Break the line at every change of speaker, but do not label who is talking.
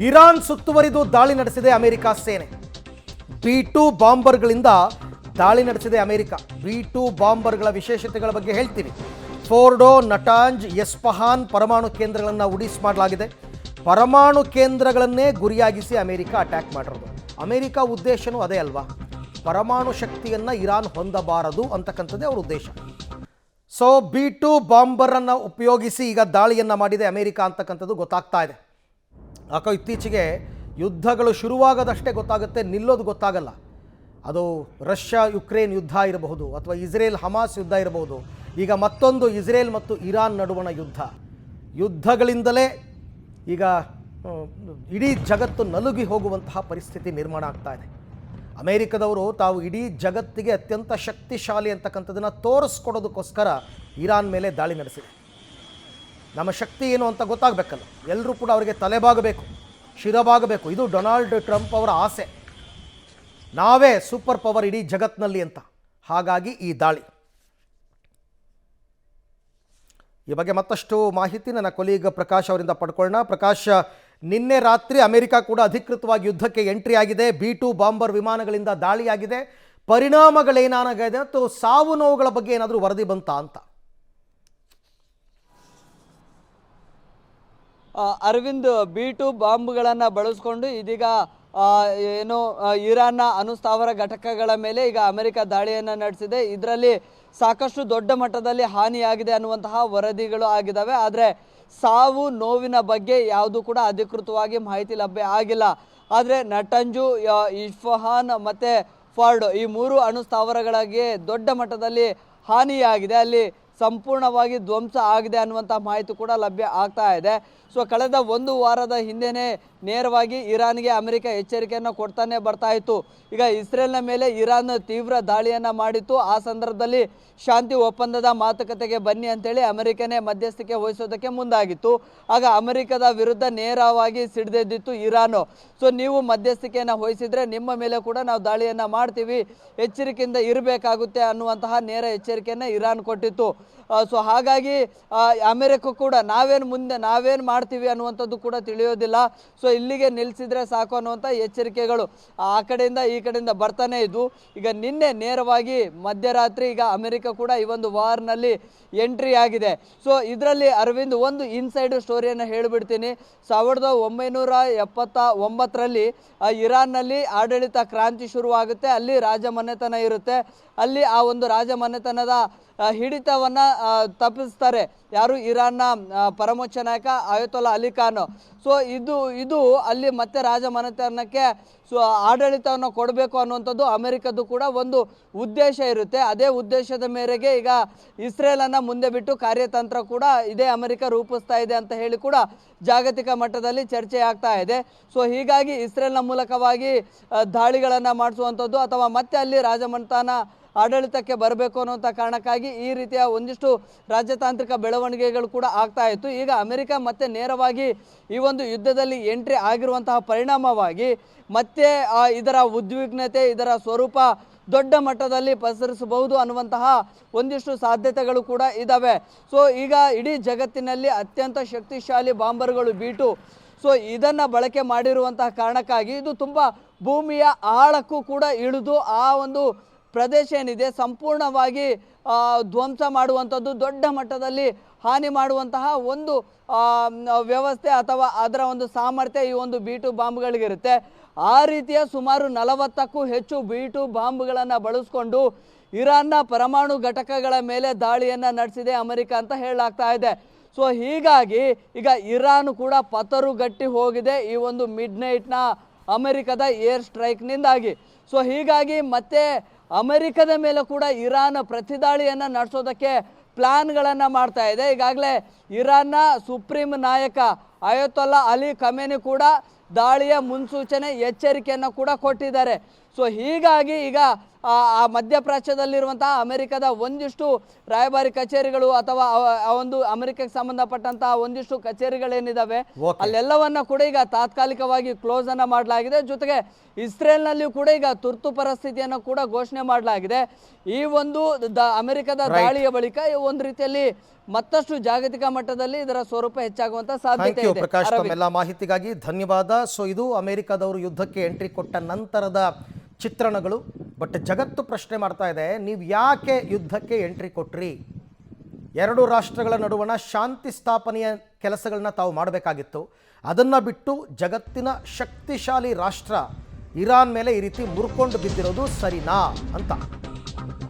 Iran ಸುತ್ತುವರಿದು ದಾಳಿ ನಡೆಸಿದೆ America ಸೇನೆ. B2 ಬಾಂಬರ್ಗಳಿಂದ ದಾಳಿ ನಡೆಸಿದೆ ಅಮೆರಿಕ. B2 ಬಾಂಬರ್ಗಳ ವಿಶೇಷತೆಗಳ ಬಗ್ಗೆ ಹೇಳ್ತೀನಿ. ಫೋರ್ಡೋ, ನಟಾಂಜ್, ಎಸ್ಫಹಾನ್ ಪರಮಾಣು ಕೇಂದ್ರಗಳನ್ನು ಉಡಿಸ್ ಮಾಡಲಾಗಿದೆ. ಪರಮಾಣು ಕೇಂದ್ರಗಳನ್ನೇ ಗುರಿಯಾಗಿಸಿ ಅಮೆರಿಕ ಅಟ್ಯಾಕ್ ಮಾಡಿರೋದು. ಅಮೆರಿಕ ಉದ್ದೇಶನೂ ಅದೇ ಅಲ್ವಾ, ಪರಮಾಣು ಶಕ್ತಿಯನ್ನು ಇರಾನ್ ಹೊಂದಬಾರದು ಅಂತಕ್ಕಂಥದ್ದೇ ಅವ್ರ ಉದ್ದೇಶ. ಸೊ B2 ಬಾಂಬರನ್ನು ಉಪಯೋಗಿಸಿ ಈಗ ದಾಳಿಯನ್ನು ಮಾಡಿದೆ ಅಮೆರಿಕ ಅಂತಕ್ಕಂಥದ್ದು ಗೊತ್ತಾಗ್ತಾ ಇದೆ. ಯಾಕೋ ಇತ್ತೀಚೆಗೆ ಯುದ್ಧಗಳು ಶುರುವಾಗದಷ್ಟೇ ಗೊತ್ತಾಗುತ್ತೆ, ನಿಲ್ಲೋದು ಗೊತ್ತಾಗಲ್ಲ. ಅದು ರಷ್ಯಾ ಯುಕ್ರೇನ್ ಯುದ್ಧ ಇರಬಹುದು, ಅಥವಾ ಇಸ್ರೇಲ್ ಹಮಾಸ್ ಯುದ್ಧ ಇರಬಹುದು. ಈಗ ಮತ್ತೊಂದು ಇಸ್ರೇಲ್ ಮತ್ತು ಇರಾನ್ ನಡುವಣ ಯುದ್ಧಗಳಿಂದಲೇ ಈಗ ಇಡೀ ಜಗತ್ತು ನಲುಗಿ ಹೋಗುವಂತಹ ಪರಿಸ್ಥಿತಿ ನಿರ್ಮಾಣ ಆಗ್ತಾ ಇದೆ. ಅಮೇರಿಕದವರು ತಾವು ಇಡೀ ಜಗತ್ತಿಗೆ ಅತ್ಯಂತ ಶಕ್ತಿಶಾಲಿ ಅಂತಕ್ಕಂಥದ್ದನ್ನು ತೋರಿಸ್ಕೊಡೋದಕ್ಕೋಸ್ಕರ ಇರಾನ್ ಮೇಲೆ ದಾಳಿ ನಡೆಸಿದೆ. ನಮ್ಮ ಶಕ್ತಿ ಏನು ಅಂತ ಗೊತ್ತಾಗಬೇಕಲ್ಲ, ಎಲ್ಲರೂ ಕೂಡ ಅವರಿಗೆ ತಲೆಬಾಗಬೇಕು, ಶಿರಬಾಗಬೇಕು. ಇದು ಡೊನಾಲ್ಡ್ ಟ್ರಂಪ್ ಅವರ ಆಸೆ, ನಾವೇ ಸೂಪರ್ ಪವರ್ ಇಡೀ ಜಗತ್ತಿನಲ್ಲಿ ಅಂತ. ಹಾಗಾಗಿ ಈ ದಾಳಿ. ಈ ಬಗ್ಗೆ ಮತ್ತಷ್ಟು ಮಾಹಿತಿ ನನ್ನ ಕೊಲೀಗ್ ಪ್ರಕಾಶ್ ಅವರಿಂದ ಪಡ್ಕೊಳ್ಳೋಣ. ಪ್ರಕಾಶ್, ನಿನ್ನೆ ರಾತ್ರಿ ಅಮೆರಿಕ ಕೂಡ ಅಧಿಕೃತವಾಗಿ ಯುದ್ಧಕ್ಕೆ ಎಂಟ್ರಿ ಆಗಿದೆ. B2 bomber ವಿಮಾನಗಳಿಂದ ದಾಳಿಯಾಗಿದೆ. ಪರಿಣಾಮಗಳೇನಾಗಿದೆ ಅಥವಾ ಸಾವು ನೋವುಗಳ ಬಗ್ಗೆ ಏನಾದರೂ ವರದಿ ಬಂತಾ ಅಂತ?
ಅರವಿಂದ್, B2 ಬಾಂಬ್ಗಳನ್ನು ಬಳಸ್ಕೊಂಡು ಇದೀಗ ಏನು ಇರಾನ್ನ ಅಣುಸ್ಥಾವರ ಘಟಕಗಳ ಮೇಲೆ ಈಗ ಅಮೆರಿಕ ದಾಳಿಯನ್ನು ನಡೆಸಿದೆ. ಇದರಲ್ಲಿ ಸಾಕಷ್ಟು ದೊಡ್ಡ ಮಟ್ಟದಲ್ಲಿ ಹಾನಿಯಾಗಿದೆ ಅನ್ನುವಂತಹ ವರದಿಗಳು ಆಗಿದ್ದಾವೆ. ಆದರೆ ಸಾವು ನೋವಿನ ಬಗ್ಗೆ ಯಾವುದೂ ಕೂಡ ಅಧಿಕೃತವಾಗಿ ಮಾಹಿತಿ ಲಭ್ಯ ಆಗಿಲ್ಲ. ಆದರೆ ನಟಂಜು, ಇಸ್ಫಹಾನ್ ಮತ್ತು ಫಾರ್ಡೋ ಈ ಮೂರು ಅಣುಸ್ಥಾವರಗಳಿಗೆ ದೊಡ್ಡ ಮಟ್ಟದಲ್ಲಿ ಹಾನಿಯಾಗಿದೆ, ಅಲ್ಲಿ ಸಂಪೂರ್ಣವಾಗಿ ಧ್ವಂಸ ಆಗಿದೆ ಅನ್ನುವಂಥ ಮಾಹಿತಿ ಕೂಡ ಲಭ್ಯ ಆಗ್ತಾ ಇದೆ. ಸೊ ಕಳೆದ ಒಂದು ವಾರದ ಹಿಂದೆಯೇ ನೇರವಾಗಿ ಇರಾನ್ಗೆ ಅಮೆರಿಕ ಎಚ್ಚರಿಕೆಯನ್ನು ಕೊಡ್ತಾನೆ ಬರ್ತಾ ಇತ್ತು. ಈಗ ಇಸ್ರೇಲ್ನ ಮೇಲೆ ಇರಾನ್ ತೀವ್ರ ದಾಳಿಯನ್ನು ಮಾಡಿತ್ತು. ಆ ಸಂದರ್ಭದಲ್ಲಿ ಶಾಂತಿ ಒಪ್ಪಂದದ ಮಾತುಕತೆಗೆ ಬನ್ನಿ ಅಂತೇಳಿ ಅಮೆರಿಕನೇ ಮಧ್ಯಸ್ಥಿಕೆ ವಹಿಸೋದಕ್ಕೆ ಮುಂದಾಗಿತ್ತು. ಆಗ ಅಮೆರಿಕದ ವಿರುದ್ಧ ನೇರವಾಗಿ ಸಿಡಿದೆದ್ದಿತ್ತು ಇರಾನು. ಸೊ ನೀವು ಮಧ್ಯಸ್ಥಿಕೆಯನ್ನು ವಹಿಸಿದರೆ ನಿಮ್ಮ ಮೇಲೆ ಕೂಡ ನಾವು ದಾಳಿಯನ್ನು ಮಾಡ್ತೀವಿ, ಎಚ್ಚರಿಕೆಯಿಂದ ಇರಬೇಕಾಗುತ್ತೆ ಅನ್ನುವಂತಹ ನೇರ ಎಚ್ಚರಿಕೆಯನ್ನು ಇರಾನ್ ಕೊಟ್ಟಿತ್ತು. ಸೊ ಹಾಗಾಗಿ ಅಮೆರಿಕ ಕೂಡ ನಾವೇನು ಮಾಡ್ತೀವಿ ಅನ್ನುವಂಥದ್ದು ಕೂಡ ತಿಳಿಯೋದಿಲ್ಲ. ಸೊ ಇಲ್ಲಿಗೆ ನಿಲ್ಲಿಸಿದ್ರೆ ಸಾಕು ಅನ್ನುವಂಥ ಎಚ್ಚರಿಕೆಗಳು ಆ ಕಡೆಯಿಂದ ಈ ಕಡೆಯಿಂದ ಬರ್ತಾನೆ ಇದ್ವು. ಈಗ ನಿನ್ನೆ ನೇರವಾಗಿ ಮಧ್ಯರಾತ್ರಿ ಈಗ ಅಮೆರಿಕ ಕೂಡ ಈ ಒಂದು ವಾರ್ನಲ್ಲಿ ಎಂಟ್ರಿ ಆಗಿದೆ. ಸೊ ಇದರಲ್ಲಿ ಅರವಿಂದ್ ಒಂದು ಇನ್ಸೈಡ್ ಸ್ಟೋರಿಯನ್ನು ಹೇಳಿಬಿಡ್ತೀನಿ. 1979ರಲ್ಲಿ ಇರಾನ್ನಲ್ಲಿ ಆಡಳಿತ ಕ್ರಾಂತಿ ಶುರುವಾಗುತ್ತೆ. ಅಲ್ಲಿ ರಾಜಮನೆತನ ಇರುತ್ತೆ. ಅಲ್ಲಿ ಆ ಒಂದು ರಾಜಮನೆತನದ ಹಿಡಿತವನ್ನು ತಪ್ಪಿಸ್ತಾರೆ ಯಾರು, ಇರಾನ್ನ ಪರಮೋಚ್ಚ ನಾಯಕ ಅಯತೊಲ್ಲಾ ಅಲಿ ಖಾನ್. ಸೊ ಇದು ಅಲ್ಲಿ ಮತ್ತೆ ರಾಜಮನೆತನಕ್ಕೆ ಆಡಳಿತವನ್ನು ಕೊಡಬೇಕು ಅನ್ನುವಂಥದ್ದು ಅಮೆರಿಕದ್ದು ಕೂಡ ಒಂದು ಉದ್ದೇಶ ಇರುತ್ತೆ. ಅದೇ ಉದ್ದೇಶದ ಮೇರೆಗೆ ಈಗ ಇಸ್ರೇಲನ್ನು ಮುಂದೆ ಬಿಟ್ಟು ಕಾರ್ಯತಂತ್ರ ಕೂಡ ಇದೇ ಅಮೆರಿಕ ರೂಪಿಸ್ತಾ ಇದೆ ಅಂತ ಹೇಳಿ ಕೂಡ ಜಾಗತಿಕ ಮಟ್ಟದಲ್ಲಿ ಚರ್ಚೆ ಆಗ್ತಾ ಇದೆ. ಸೊ ಹೀಗಾಗಿ ಇಸ್ರೇಲ್ನ ಮೂಲಕವಾಗಿ ದಾಳಿಗಳನ್ನು ಮಾಡಿಸುವಂಥದ್ದು ಅಥವಾ ಮತ್ತೆ ಅಲ್ಲಿ ರಾಜಮನೆತನ ಆಡಳಿತಕ್ಕೆ ಬರಬೇಕು ಅನ್ನುವಂಥ ಕಾರಣಕ್ಕಾಗಿ ಈ ರೀತಿಯ ಒಂದಿಷ್ಟು ರಾಜತಾಂತ್ರಿಕ ಬೆಳವಣಿಗೆಗಳು ಕೂಡ ಆಗ್ತಾ ಇತ್ತು. ಈಗ ಅಮೆರಿಕ ಮತ್ತೆ ನೇರವಾಗಿ ಈ ಒಂದು ಯುದ್ಧದಲ್ಲಿ ಎಂಟ್ರಿ ಆಗಿರುವಂತಹ ಪರಿಣಾಮವಾಗಿ ಮತ್ತೆ ಇದರ ಉದ್ವಿಗ್ನತೆ, ಇದರ ಸ್ವರೂಪ ದೊಡ್ಡ ಮಟ್ಟದಲ್ಲಿ ಪಸರಿಸಬಹುದು ಅನ್ನುವಂತಹ ಒಂದಿಷ್ಟು ಸಾಧ್ಯತೆಗಳು ಕೂಡ ಇದ್ದಾವೆ. ಸೊ ಈಗ ಇಡೀ ಜಗತ್ತಿನಲ್ಲಿ ಅತ್ಯಂತ ಶಕ್ತಿಶಾಲಿ ಬಾಂಬರ್ಗಳು B2. ಸೊ ಇದನ್ನು ಬಳಕೆ ಮಾಡಿರುವಂತಹ ಕಾರಣಕ್ಕಾಗಿ ಇದು ತುಂಬ ಭೂಮಿಯ ಆಳಕ್ಕೂ ಕೂಡ ಇಳಿದು ಆ ಒಂದು ಪ್ರದೇಶ ಏನಿದೆ ಸಂಪೂರ್ಣವಾಗಿ ಧ್ವಂಸ ಮಾಡುವಂಥದ್ದು, ದೊಡ್ಡ ಮಟ್ಟದಲ್ಲಿ ಹಾನಿ ಮಾಡುವಂತಹ ಒಂದು ವ್ಯವಸ್ಥೆ ಅಥವಾ ಅದರ ಒಂದು ಸಾಮರ್ಥ್ಯ ಈ ಒಂದು B2 ಬಾಂಬ್ಗಳಿಗಿರುತ್ತೆ. ಆ ರೀತಿಯ ಸುಮಾರು 40ಕ್ಕೂ ಹೆಚ್ಚು B2 ಬಾಂಬ್ಗಳನ್ನು ಬಳಸ್ಕೊಂಡು ಇರಾನ್ನ ಪರಮಾಣು ಘಟಕಗಳ ಮೇಲೆ ದಾಳಿಯನ್ನು ನಡೆಸಿದೆ ಅಮೆರಿಕ ಅಂತ ಹೇಳಲಾಗ್ತಾ ಇದೆ. ಸೊ ಹೀಗಾಗಿ ಈಗ ಇರಾನ್ ಕೂಡ ಪತರುಗಟ್ಟಿ ಹೋಗಿದೆ ಈ ಒಂದು ಮಿಡ್ ನೈಟ್ನ ಅಮೆರಿಕದ ಏರ್ ಸ್ಟ್ರೈಕ್ನಿಂದಾಗಿ. ಸೊ ಹೀಗಾಗಿ ಮತ್ತೆ ಅಮೆರಿಕದ ಮೇಲೆ ಕೂಡ ಇರಾನ್ ಪ್ರತಿದಾಳಿಯನ್ನು ನಡೆಸೋದಕ್ಕೆ ಪ್ಲಾನ್ಗಳನ್ನು ಮಾಡ್ತಾ ಇದೆ. ಈಗಾಗಲೇ ಇರಾನ್ನ ಸುಪ್ರೀಂ ನಾಯಕ ಅಯತೊಲ್ಲಾ ಅಲಿ ಖಮೇನಿ ಕೂಡ ದಾಳಿಯ ಮುನ್ಸೂಚನೆ ಎಚ್ಚರಿಕೆಯನ್ನು ಕೂಡ ಕೊಟ್ಟಿದ್ದಾರೆ. ಸೊ ಹೀಗಾಗಿ ಈಗ ಆ ಮಧ್ಯಪ್ರಾಚ್ಯದಲ್ಲಿರುವಂತಹ ಅಮೆರಿಕದ ಒಂದಿಷ್ಟು ರಾಯಭಾರಿ ಕಚೇರಿಗಳು ಅಥವಾ ಆ ಒಂದು ಅಮೆರಿಕಕ್ಕೆ ಸಂಬಂಧಪಟ್ಟಂತಹ ಒಂದಿಷ್ಟು ಕಚೇರಿಗಳೇನಿದಾವೆ ಅಲ್ಲೆಲ್ಲವನ್ನ ಕೂಡ ಈಗ ತಾತ್ಕಾಲಿಕವಾಗಿ ಕ್ಲೋಸ್ ಅನ್ನ ಮಾಡಲಾಗಿದೆ. ಜೊತೆಗೆ ಇಸ್ರೇಲ್ನಲ್ಲಿಯೂ ಕೂಡ ಈಗ ತುರ್ತು ಪರಿಸ್ಥಿತಿಯನ್ನು ಕೂಡ ಘೋಷಣೆ ಮಾಡಲಾಗಿದೆ. ಈ ಒಂದು ಅಮೆರಿಕದ ದಾಳಿಯ ಬಳಿಕ ಒಂದು ರೀತಿಯಲ್ಲಿ ಮತ್ತಷ್ಟು ಜಾಗತಿಕ ಮಟ್ಟದಲ್ಲಿ ಇದರ ಸ್ವರೂಪ ಹೆಚ್ಚಾಗುವಂತ ಸಾಧ್ಯತೆ ಇದೆ.
ಪ್ರಕಾಶ್, ತಮ್ಮೆಲ್ಲ ಮಾಹಿತಿಗಾಗಿ ಧನ್ಯವಾದ. ಸೊ ಇದು ಅಮೆರಿಕದವರು ಯುದ್ಧಕ್ಕೆ ಎಂಟ್ರಿ ಕೊಟ್ಟ ನಂತರದ ಚಿತ್ರಣಗಳು. ಬಟ್ ಜಗತ್ತು ಪ್ರಶ್ನೆ ಮಾಡ್ತಾ ಇದೆ, ನೀವು ಯಾಕೆ ಯುದ್ಧಕ್ಕೆ ಎಂಟ್ರಿ ಕೊಟ್ರಿ? ಎರಡು ರಾಷ್ಟ್ರಗಳ ನಡುವಣ ಶಾಂತಿ ಸ್ಥಾಪನೆಯ ಕೆಲಸಗಳನ್ನ ತಾವು ಮಾಡಬೇಕಾಗಿತ್ತು. ಅದನ್ನು ಬಿಟ್ಟು ಜಗತ್ತಿನ ಶಕ್ತಿಶಾಲಿ ರಾಷ್ಟ್ರ ಇರಾನ್ ಮೇಲೆ ಈ ರೀತಿ ಮುರ್ಕೊಂಡು ಬಿದ್ದಿರೋದು ಸರಿನಾ ಅಂತ